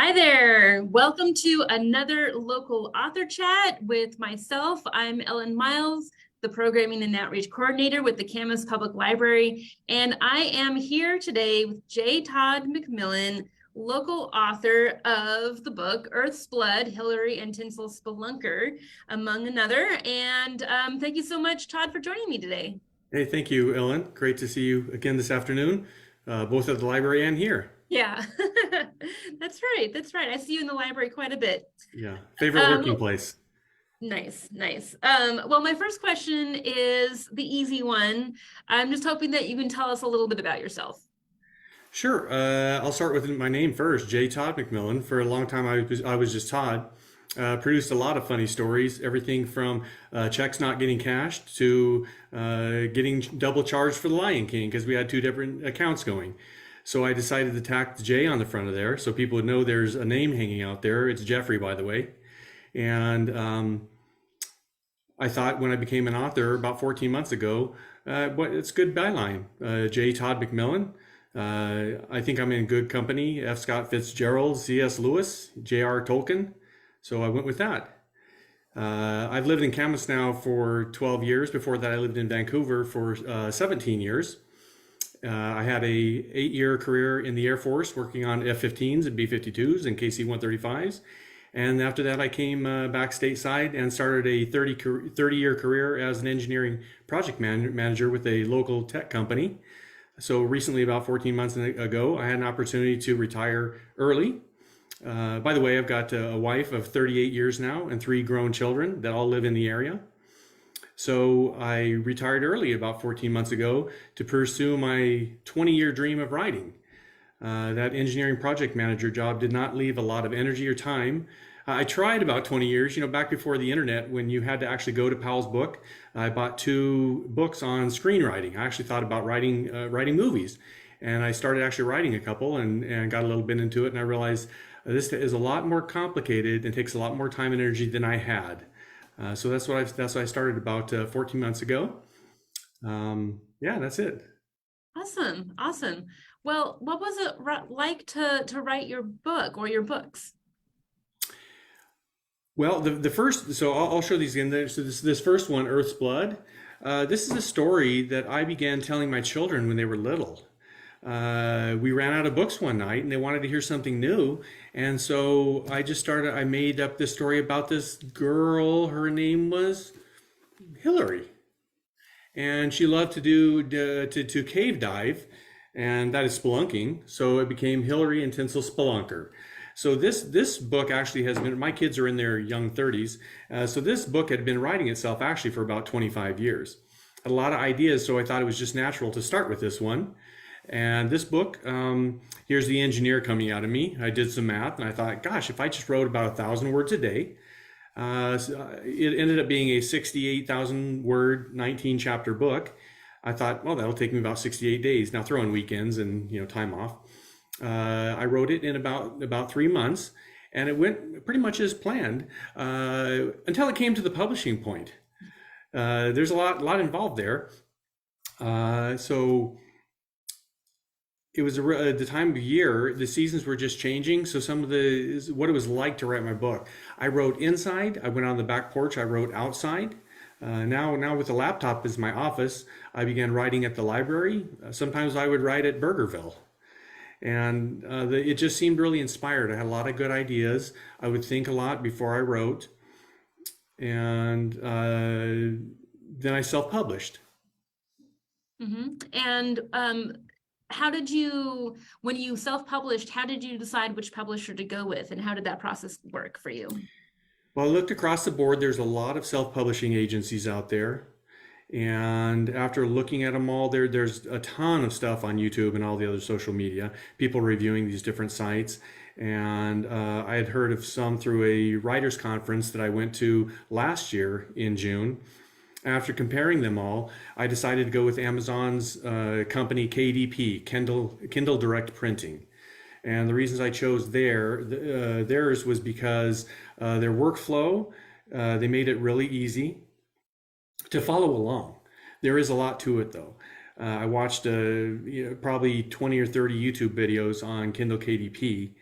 Hi there. Welcome to another local author chat with myself. I'm Ellen Miles, the Programming and Outreach Coordinator with the Camas Public Library, and I am here today with J. Todd McMillan, local author of the book Earth's Blood, Hillary and Tinsel Spelunker, among another. And thank you so much, Todd, for joining me today. Hey, thank you, Ellen. Great to see you again this afternoon, both at the library and here. Yeah, that's right. That's right. I see you in the library quite a bit. Yeah, favorite Um, working place. Nice, nice. Well, my first question is the easy one. I'm just hoping that you can tell us a little bit about yourself. Sure. I'll start with my name first, J. Todd McMillan. For a long time, I was just Todd. Produced a lot of funny stories, everything from checks not getting cashed to getting double charged for the Lion King because we had two different accounts going. So I decided to tack the J on the front of there so people would know there's a name hanging out there. It's Jeffrey, by the way. And I thought when I became an author about 14 months ago, it's a good byline. J. Todd McMillan. I think I'm in good company. F. Scott Fitzgerald, C.S. Lewis, J.R. Tolkien. So I went with that. I've lived in Camas now for 12 years. Before that, I lived in Vancouver for 17 years. I had a 8-year career in the Air Force working on F-15s and B-52s and KC-135s. And after that, I came back stateside and started a 30-year career as an engineering project manager with a local tech company. So recently, about 14 months ago, I had an opportunity to retire early. By the way, I've got a wife of 38 years now and 3 grown children that all live in the area. So I retired early about 14 months ago to pursue my 20-year dream of writing. That engineering project manager job did not leave a lot of energy or time. I tried about 20 years, back before the internet when you had to actually go to Powell's book. I bought 2 books on screenwriting. I actually thought about writing movies. And I started actually writing a couple and got a little bit into it. And I realized this is a lot more complicated and takes a lot more time and energy than I had. So that's what I started about 14 months ago. Yeah, that's it. Awesome, awesome. Well, what was it like to write your book or your books? Well, the first, so I'll show these again. So this first one, Earth's Blood. This is a story that I began telling my children when they were little. We ran out of books one night and they wanted to hear something new. And so I made up this story about this girl. Her name was Hillary. And she loved to to cave dive, and that is spelunking. So it became Hillary and Tinsel Spelunker. So this book actually has been. My kids are in their young 30s, so this book had been writing itself actually for about 25 years. Had a lot of ideas, so I thought it was just natural to start with this one. And this book, here's the engineer coming out of me. I did some math, and I thought, gosh, if I just wrote about 1,000 words a day. It ended up being a 68,000 word, 19 chapter book. I thought, well, that'll take me about 68 days. Now throw in weekends and time off. I wrote it in about 3 months, and it went pretty much as planned until it came to the publishing point. There's a lot involved there. So it was the time of year, the seasons were just changing. So some of what it was like to write my book. I wrote inside, I went on the back porch, I wrote outside. Now with the laptop as my office, I began writing at the library. Sometimes I would write at Burgerville. And it just seemed really inspired. I had a lot of good ideas. I would think a lot before I wrote. And then I self-published. And how did when you self-published, how did you decide which publisher to go with, and how did that process work for you? Well, I looked across the board. There's a lot of self-publishing agencies out there. And after looking at them all, there's a ton of stuff on YouTube and all the other social media, people reviewing these different sites. And I had heard of some through a writers conference that I went to last year in June. After comparing them all, I decided to go with Amazon's company KDP, Kindle Direct Printing. And the reasons I chose theirs was because their workflow, they made it really easy to follow along. There is a lot to it though. I watched probably 20 or 30 YouTube videos on Kindle KDP,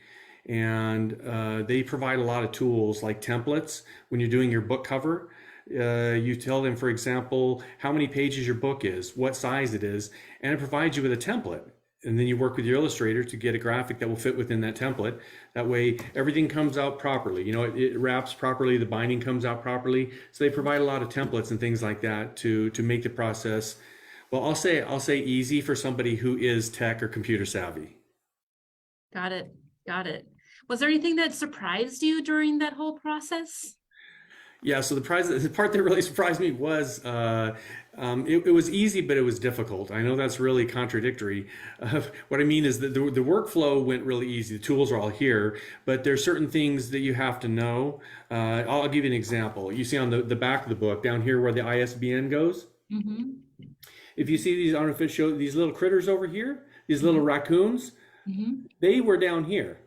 and they provide a lot of tools like templates when you're doing your book cover. You tell them, for example, how many pages your book is, what size it is, and it provides you with a template. And then you work with your illustrator to get a graphic that will fit within that template. That way, everything comes out properly. You know, it wraps properly, the binding comes out properly. So they provide a lot of templates and things like that to make the process, well, I'll say easy for somebody who is tech or computer savvy. Got it. Got it. Was there anything that surprised you during that whole process? Yeah, so the part that really surprised me was it was easy, but it was difficult. I know that's really contradictory. What I mean is that the workflow went really easy. The tools are all here, but there's certain things that you have to know. I'll give you an example. You see on the back of the book down here where the ISBN goes. Mm-hmm. If you see these, I don't know if it shows these little critters over here, these little raccoons, they were down here.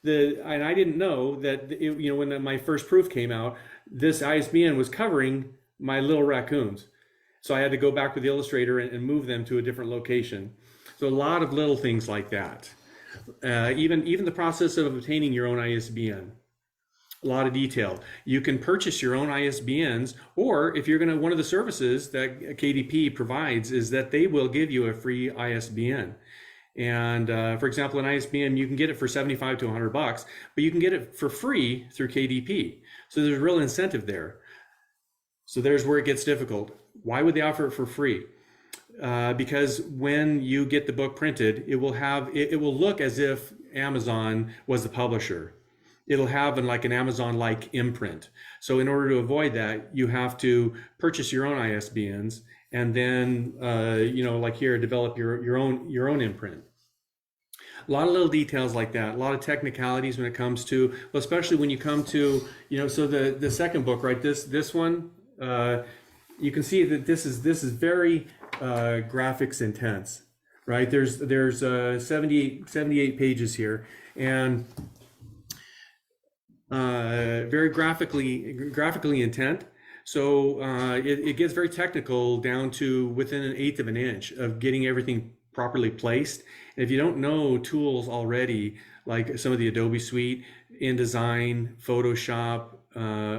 And I didn't know that, when my first proof came out, this ISBN was covering my little raccoons. So I had to go back with the illustrator and move them to a different location. So a lot of little things like that. Even the process of obtaining your own ISBN. A lot of detail. You can purchase your own ISBNs, or if you're one of the services that KDP provides is that they will give you a free ISBN. And for example, an ISBN, you can get it for $75 to $100, but you can get it for free through KDP. So there's real incentive there. So there's where it gets difficult. Why would they offer it for free? Because when you get the book printed, it will look as if Amazon was the publisher. It'll have an Amazon-like imprint. So in order to avoid that, you have to purchase your own ISBNs and then, like here, develop your own imprint. A lot of little details like that, a lot of technicalities when it comes to, well, especially when you come to, so the second book, right? This one, you can see that this is very graphics intense, right? There's 78 pages here, and very graphically intent. So it gets very technical down to within 1/8 of an inch of getting everything properly placed. And if you don't know tools already, like some of the Adobe Suite, InDesign, Photoshop,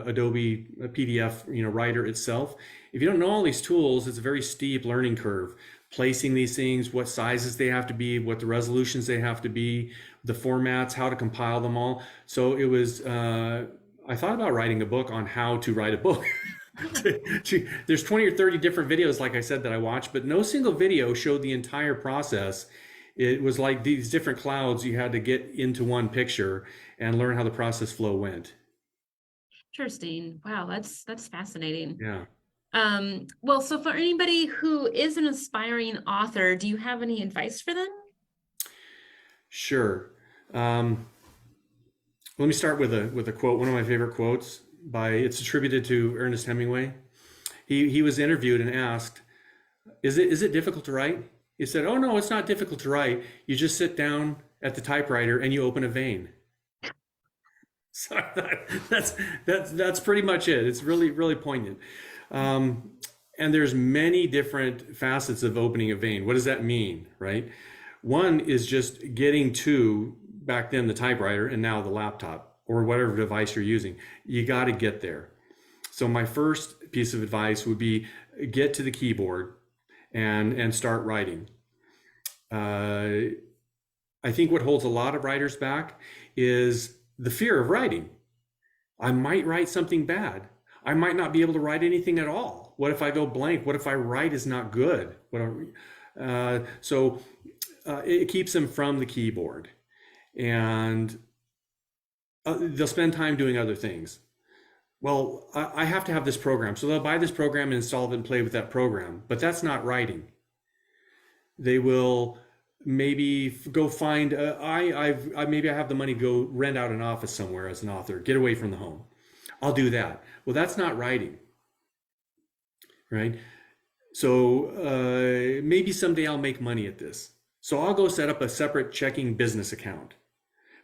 Adobe PDF, Writer itself, if you don't know all these tools, it's a very steep learning curve. Placing these things, what sizes they have to be, what the resolutions they have to be, the formats, how to compile them all. So it was, I thought about writing a book on how to write a book. There's 20 or 30 different videos, like I said, that I watched, but no single video showed the entire process. It was like these different clouds you had to get into one picture and learn how the process flow went. Interesting. Wow, that's fascinating. Yeah. Well, so for anybody who is an aspiring author, do you have any advice for them? Sure. Let me start with a quote. One of my favorite quotes it's attributed to Ernest Hemingway. He was interviewed and asked, "Is it difficult to write?" He said, "Oh no, it's not difficult to write. You just sit down at the typewriter and you open a vein." So that's pretty much it. It's really, really poignant. And there's many different facets of opening a vein. What does that mean, right? One is just getting to, back then, the typewriter, and now the laptop or whatever device you're using. You got to get there. So my first piece of advice would be get to the keyboard and start writing. I think what holds a lot of writers back is the fear of writing. I might write something bad. I might not be able to write anything at all. What if I go blank? What if I write is not good? So it keeps them from the keyboard, and they'll spend time doing other things. Well, I have to have this program. So they'll buy this program and install it and play with that program, but that's not writing. They will maybe go find, maybe I have the money to go rent out an office somewhere as an author, get away from the home. I'll do that. Well, that's not writing, right? So maybe someday I'll make money at this. So I'll go set up a separate checking business account,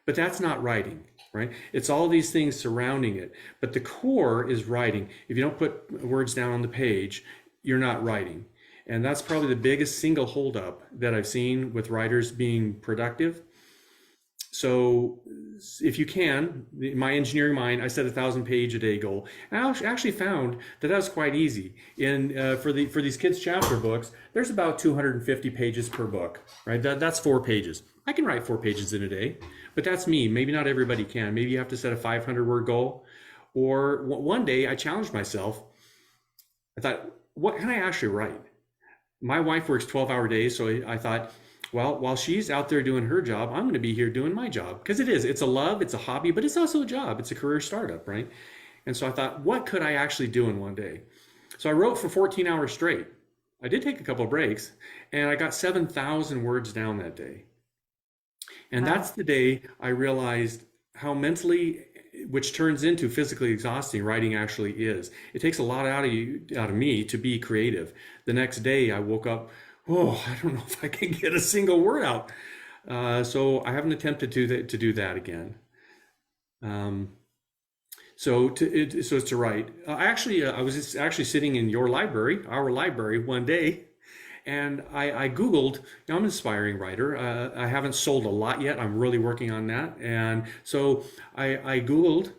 but that's not writing, right? It's all these things surrounding it, but the core is writing. If you don't put words down on the page, you're not writing. And that's probably the biggest single holdup that I've seen with writers being productive. So if you can, my engineering mind, I set 1,000 page a day goal. And I actually found that was quite easy. For these kids chapter books, there's about 250 pages per book, right? That's 4 pages. I can write 4 pages in a day, but that's me. Maybe not everybody can. Maybe you have to set a 500 word goal. Or one day I challenged myself. I thought, what can I actually write? My wife works 12-hour days, so I thought, well, while she's out there doing her job, I'm going to be here doing my job. Because it's a love, it's a hobby, but it's also a job. It's a career startup, right? And so I thought, what could I actually do in one day? So I wrote for 14 hours straight. I did take a couple of breaks, and I got 7,000 words down that day. And Wow. that's the day I realized how mentally, which turns into physically exhausting, writing actually is. It takes a lot out of me to be creative. The next day I woke up, oh, I don't know if I can get a single word out. So I haven't attempted to do that again. Um, so it's to write. I was just actually sitting in our library one day, and I Googled, I'm an aspiring writer. I haven't sold a lot yet. I'm really working on that. And so I Googled,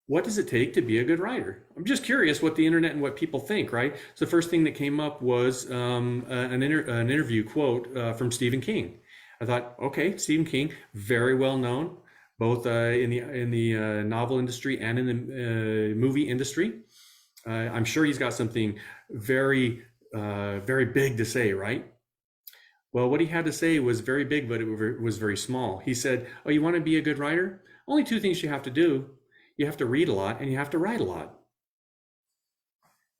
what does it take to be a good writer? I'm just curious what the internet and what people think, right? So the first thing that came up was an interview quote from Stephen King. I thought, okay, Stephen King, very well known, both in the novel industry and in the movie industry. I'm sure he's got something very big to say, right? Well, what he had to say was very big, but it was very small. He said, oh, you want to be a good writer? Only two things you have to do. You have to read a lot and you have to write a lot.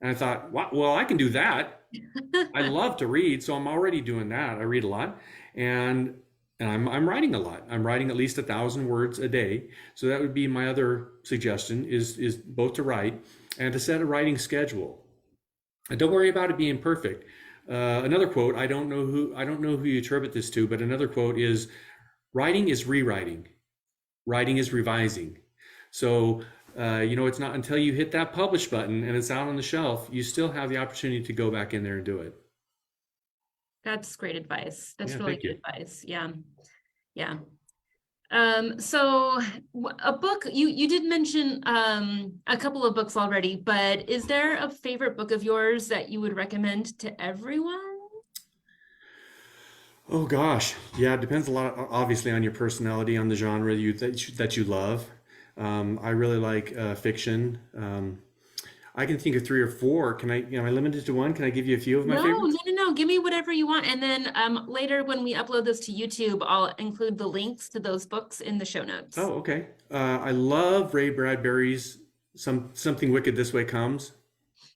And I thought, well, I can do that. I love to read, so I'm already doing that. I read a lot, and I'm writing a lot. I'm writing at least 1,000 words a day. So that would be my other suggestion: is both to write and to set a writing schedule. And don't worry about it being perfect. Another quote, I don't know who you attribute this to, but another quote is, writing is rewriting, writing is revising. So it's not until you hit that publish button and it's out on the shelf, you still have the opportunity to go back in there and do it. That's great advice. That's Yeah, really thank good you. advice. Yeah. Yeah. So a book, you did mention a couple of books already, but is there a favorite book of yours that you would recommend to everyone? Oh gosh, yeah, it depends a lot, obviously, on your personality, on the genre that you love. I really like fiction. I can think of three or four. Am I limited to one? Can I give you a few of my No, no, favorites? no, no. Give me whatever you want. And then later when we upload this to YouTube, I'll include the links to those books in the show notes. Oh, okay. I love Ray Bradbury's Something Wicked This Way Comes.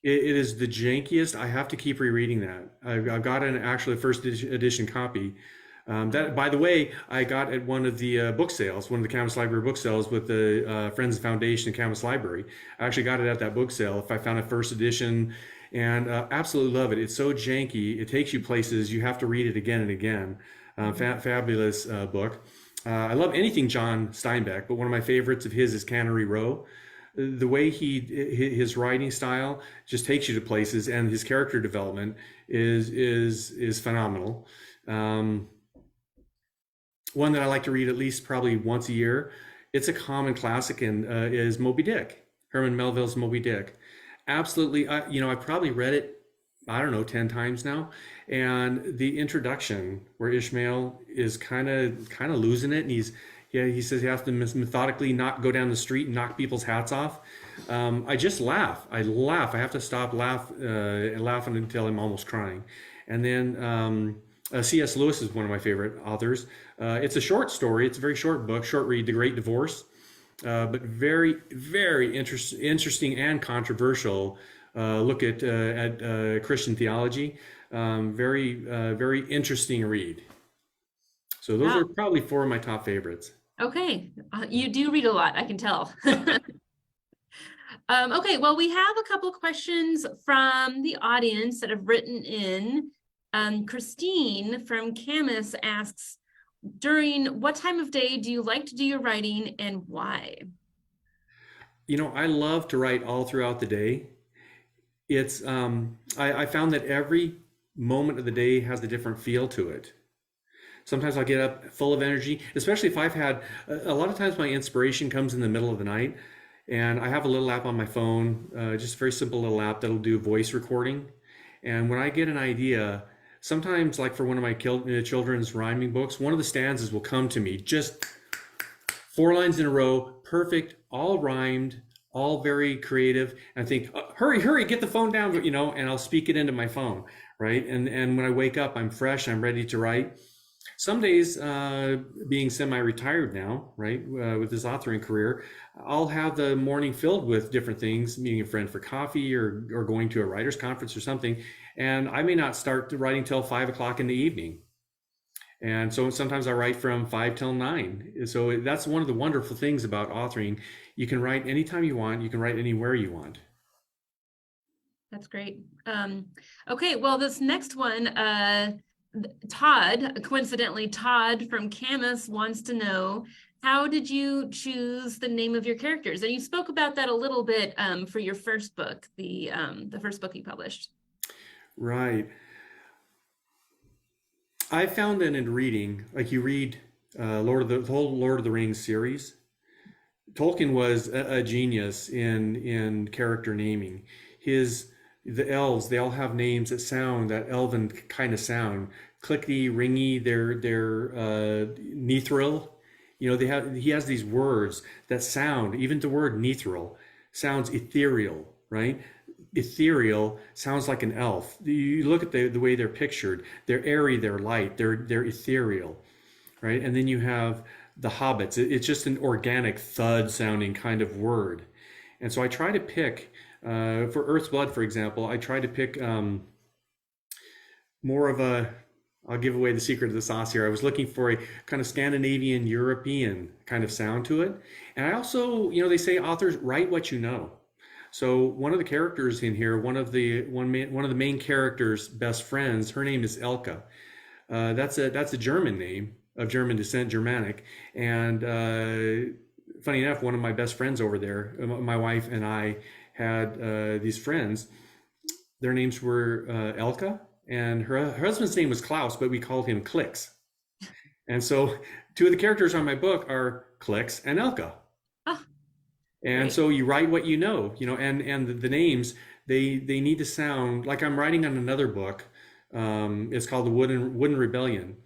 It is the jankiest. I have to keep rereading that. I've got an actually first edition copy. That, by the way, I got at one of the book sales, one of the Camas Library book sales with the Friends Foundation and Camas Library. I actually got it at that book sale. If I found a first edition, and absolutely love it. It's so janky. It takes you places. You have to read it again and again. Fabulous book. I love anything John Steinbeck, but one of my favorites of his is Cannery Row. The way his writing style just takes you to places, and his character development is phenomenal. One that I like to read at least probably once a year. It's a common classic, and is Moby Dick, Herman Melville's Moby Dick. Absolutely, I've probably read it, I don't know, 10 times now. And the introduction where Ishmael is kind of losing it, and he says he has to methodically not go down the street and knock people's hats off. I just laugh. I laugh. I have to stop laughing until I'm almost crying. And then C.S. Lewis is one of my favorite authors. It's a short story. It's a very short book, short read, The Great Divorce, but very, very interesting and controversial look at Christian theology. Very interesting read. So those Wow. are probably four of my top favorites. Okay. You do read a lot, I can tell. Okay, well, we have a couple questions from the audience that have written in. Christine from Camas asks, during what time of day do you like to do your writing and why? I love to write all throughout the day. I found that every moment of the day has a different feel to it. Sometimes I'll get up full of energy, especially if I've had a lot of times my inspiration comes in the middle of the night. And I have a little app on my phone, just a very simple little app that'll do voice recording. And when I get an idea, sometimes like for one of my children's rhyming books, one of the stanzas will come to me just 4 lines in a row, perfect, all rhymed, all very creative. And I think, hurry, hurry, get the phone down, and I'll speak it into my phone, right? And when I wake up, I'm fresh, I'm ready to write. Some days, being semi-retired now, right, with this authoring career, I'll have the morning filled with different things, meeting a friend for coffee or going to a writer's conference or something. And I may not start writing till 5 o'clock in the evening. And so sometimes I write from 5 till 9. So that's one of the wonderful things about authoring. You can write anytime you want. You can write anywhere you want. That's great. Okay, well, this next one, Todd, coincidentally, Todd from Camas wants to know, how did you choose the name of your characters? And you spoke about that a little bit for your first book, the first book you published. Right. I found that in reading, like you read the whole Lord of the Rings series, Tolkien was a genius in character naming. The elves, they all have names that sound that elven kind of sound, clickety, ringy. They're Nethril. He has these words that sound. Even the word Nethril sounds ethereal, right? Ethereal sounds like an elf. You look at the way they're pictured. They're airy, they're light, they're ethereal, right? And then you have the hobbits. It's just an organic thud sounding kind of word. And so I try to pick, for Earth's Blood, for example, I try to pick more of I'll give away the secret of the sauce here. I was looking for a kind of Scandinavian, European kind of sound to it. And I also, they say authors write what you know. So one of the characters in here, one of the main character's best friends, her name is Elka. That's a German name of German descent, Germanic. And funny enough, one of my best friends over there, my wife and I had these friends. Their names were Elka, and her husband's name was Klaus, but we called him Clicks. And so 2 of the characters on my book are Clicks and Elka. And Right. so you write what you know, and the names, they need to sound like I'm writing on another book. It's called The Wooden Rebellion.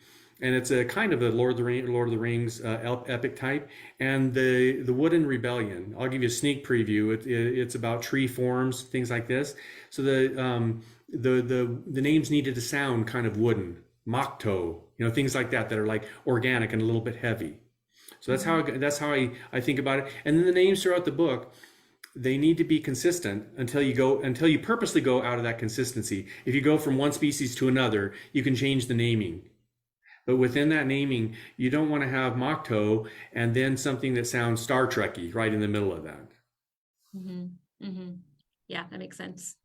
And it's a kind of a Lord of the Rings epic type. And the Wooden Rebellion, I'll give you a sneak preview. It's about tree forms, things like this. So the names needed to sound kind of wooden, Mokto, things like that are like organic and a little bit heavy. So that's how I think about it. And then the names throughout the book, they need to be consistent until you purposely go out of that consistency. If you go from one species to another, you can change the naming. But within that naming, you don't want to have Mokto and then something that sounds Star Trekky right in the middle of that. Mm-hmm. Mm-hmm. Yeah, that makes sense.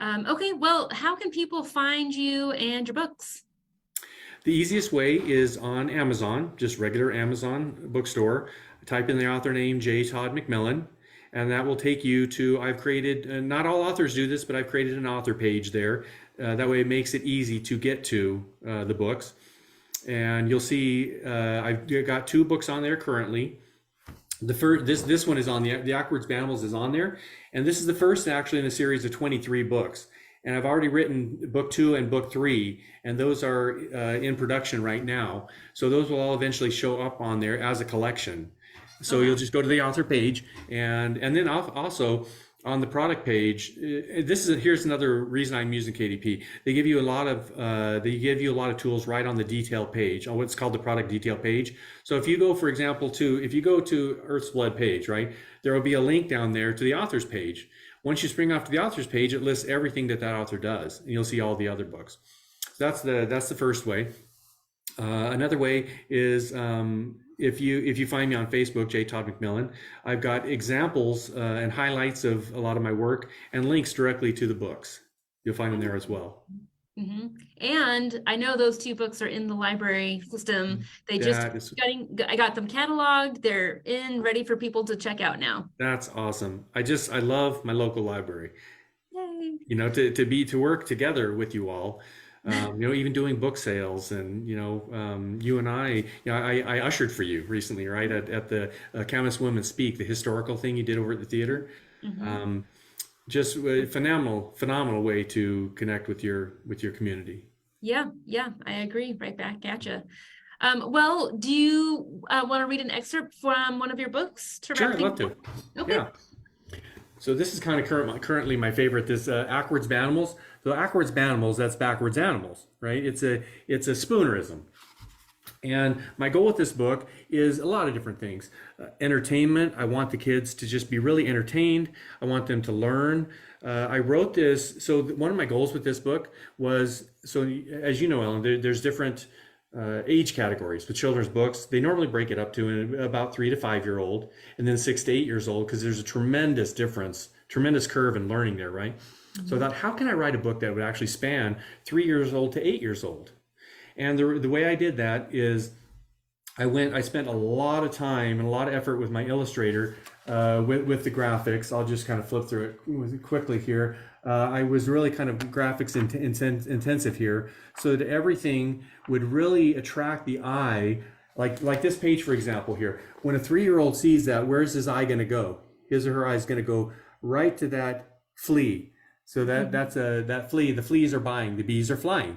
Okay, well, how can people find you and your books? The easiest way is on Amazon, just regular Amazon bookstore. Type in the author name, J. Todd McMillan, and that will take you to, I've created, not all authors do this, but I've created an author page there. That way it makes it easy to get to the books. And you'll see I've got 2 books on there currently. The first, this one is on the Awkward Animals is on there, and this is the first actually in a series of 23 books. And I've already written book 2 and book 3, and those are in production right now. So those will all eventually show up on there as a collection. So you'll just go to the author page, and then also on the product page. Here's another reason I'm using KDP. They give you a lot of tools right on the detail page, on what's called the product detail page. So if you go, for example, if you go to Earth's Blood page, right, there will be a link down there to the author's page. Once you spring off to the author's page, it lists everything that author does, and you'll see all the other books. So that's the first way. Another way is if you find me on Facebook, J. Todd McMillan, I've got examples and highlights of a lot of my work and links directly to the books. You'll find them there as well. Mm-hmm. And I know those 2 books are in the library system. I got them cataloged. They're ready for people to check out now. That's awesome. I love my local library. Yay. To work together with you all. Even doing book sales, and you and I ushered for you recently, right, at the Camas Women Speak, the historical thing you did over at the theater. Mhm. Um, just a phenomenal way to connect with your community. Yeah, yeah, I agree. Right back at you. Well, do you want to read an excerpt from one of your books to Sure, wrap I'd things love up? to. Okay. Yeah. So this is kind of currently my favorite. This Ackwards Banimals. So Ackwards Banimals, that's backwards animals, right? It's a spoonerism. And my goal with this book is a lot of different things. Entertainment. I want the kids to just be really entertained. I want them to learn. I wrote this. So one of my goals with this book was, so as you know, Ellen, there's different age categories with children's books. They normally break it up to about 3 to 5 year old, and then 6 to 8 years old, because there's a tremendous difference, tremendous curve in learning there, right? So I thought, how can I write a book that would actually span 3 years old to 8 years old? And the way I did that is I spent a lot of time and a lot of effort with my illustrator with the graphics. I'll just kind of flip through it quickly here. I was really kind of graphics intensive here, so that everything would really attract the eye. Like this page, for example, here. When a 3-year-old sees that, where's his eye going to go? His or her eye is going to go right to that flea. So that flea. The fleas are buying. The bees are flying.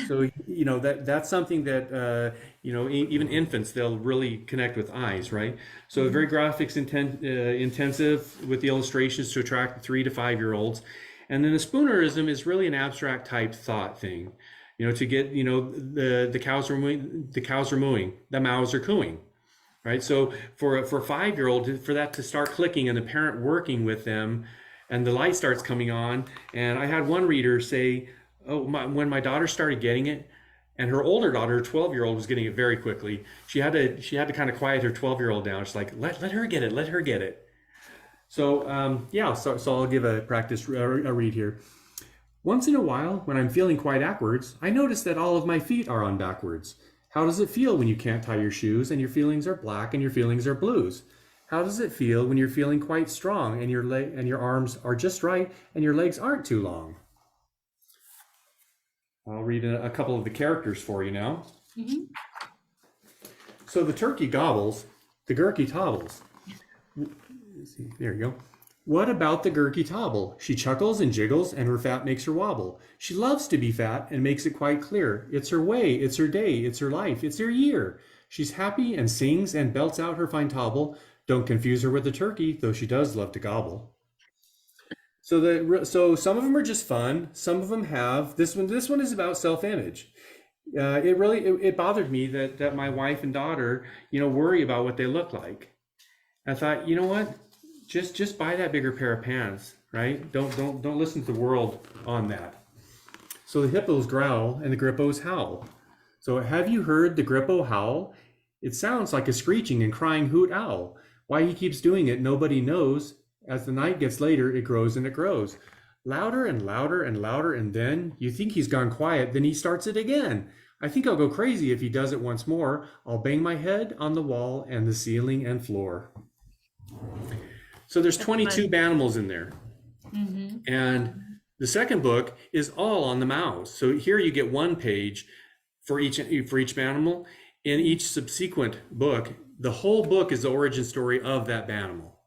So that's something that even infants, they'll really connect with eyes, right? So very graphics intensive with the illustrations to attract the 3 to 5 year olds, and then the spoonerism is really an abstract type thought thing, to get the cows are mooing, the mows are cooing, right? So for a 5 year old, for that to start clicking and the parent working with them, and the light starts coming on, and I had one reader say, oh, when my daughter started getting it, and her older daughter, her 12-year-old, was getting it very quickly. She had to kind of quiet her 12-year-old down. She's like, let her get it, let her get it. So so I'll give a read here. Once in a while, when I'm feeling quite backwards, I notice that all of my feet are on backwards. How does it feel when you can't tie your shoes and your feelings are black and your feelings are blues? How does it feel when you're feeling quite strong and your arms are just right and your legs aren't too long? I'll read a couple of the characters for you now. Mhm. So the turkey gobbles, the gurkey tobbles. There you go. What about the gurkey tobble? She chuckles and jiggles, and her fat makes her wobble. She loves to be fat and makes it quite clear. It's her way, it's her day, it's her life, it's her year. She's happy and sings and belts out her fine tobble. Don't confuse her with the turkey, though she does love to gobble. So some of them are just fun. Some of them have this one. This one is about self-image. It bothered me that my wife and daughter worry about what they look like. I thought, you know what, just buy that bigger pair of pants, right? Don't listen to the world on that. So the hippos growl and the grippos howl. So have you heard the grippo howl? It sounds like a screeching and crying hoot owl. Why he keeps doing it, nobody knows. As the night gets later, it grows and it grows. Louder and louder and louder, and then you think he's gone quiet, then he starts it again. I think I'll go crazy if he does it once more. I'll bang my head on the wall and the ceiling and floor. So there's 22 animals in there. Mm-hmm. And the second book is all on the mouse. So here you get one page for each animal. In each subsequent book, the whole book is the origin story of that animal.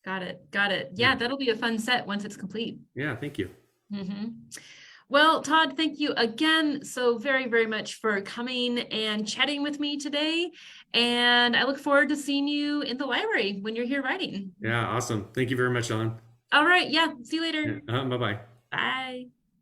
Got it. Yeah, that'll be a fun set once it's complete. Yeah, thank you. Mm-hmm. Well, Todd, thank you again so very, very much for coming and chatting with me today. And I look forward to seeing you in the library when you're here writing. Yeah, awesome. Thank you very much, Don. All right. Yeah. See you later. Yeah, bye-bye. Bye.